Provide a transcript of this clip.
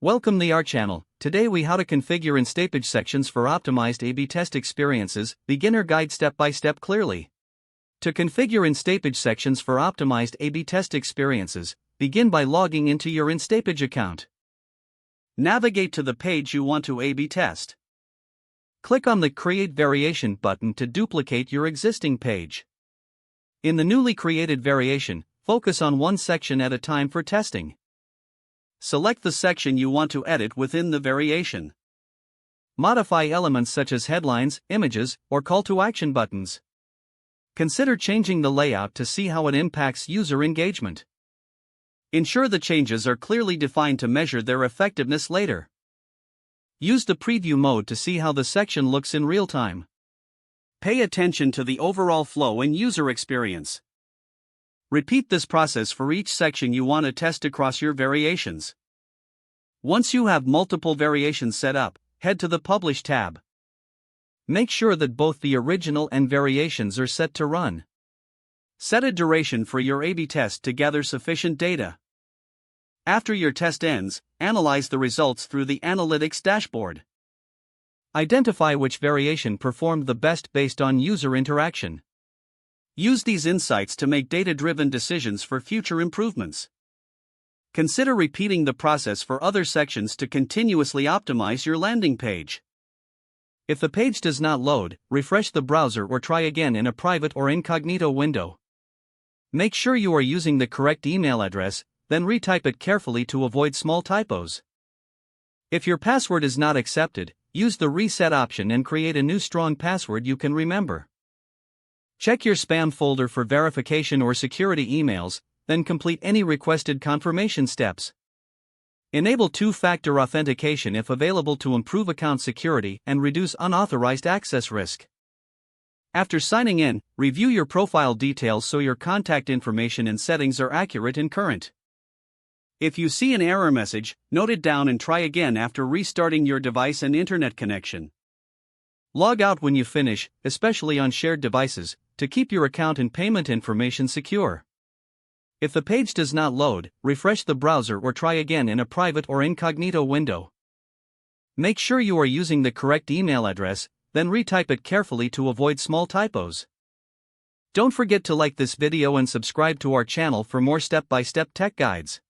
Welcome to our channel. Today we how to configure Instapage sections for optimized A/B test experiences, beginner guide step by step clearly. To configure Instapage sections for optimized A/B test experiences, begin by logging into your Instapage account. Navigate to the page you want to A/B test. Click on the Create Variation button to duplicate your existing page. In the newly created variation, focus on one section at a time for testing. Select the section you want to edit within the variation. Modify elements such as headlines, images, or call to action buttons. Consider changing the layout to see how it impacts user engagement. Ensure the changes are clearly defined to measure their effectiveness later. Use the preview mode to see how the section looks in real time. Pay attention to the overall flow and user experience. Repeat this process for each section you want to test across your variations. Once you have multiple variations set up, head to the Publish tab. Make sure that both the original and variations are set to run. Set a duration for your A/B test to gather sufficient data. After your test ends, analyze the results through the Analytics dashboard. Identify which variation performed the best based on user interaction. Use these insights to make data-driven decisions for future improvements. Consider repeating the process for other sections to continuously optimize your landing page. If the page does not load, refresh the browser or try again in a private or incognito window. Make sure you are using the correct email address, then retype it carefully to avoid small typos. If your password is not accepted, use the reset option and create a new strong password you can remember. Check your spam folder for verification or security emails, then complete any requested confirmation steps. Enable two-factor authentication if available to improve account security and reduce unauthorized access risk. After signing in, review your profile details so your contact information and settings are accurate and current. If you see an error message, note it down and try again after restarting your device and internet connection. Log out when you finish, especially on shared devices, to keep your account and payment information secure. If the page does not load, refresh the browser or try again in a private or incognito window. Make sure you are using the correct email address, then retype it carefully to avoid small typos. Don't forget to like this video and subscribe to our channel for more step-by-step tech guides.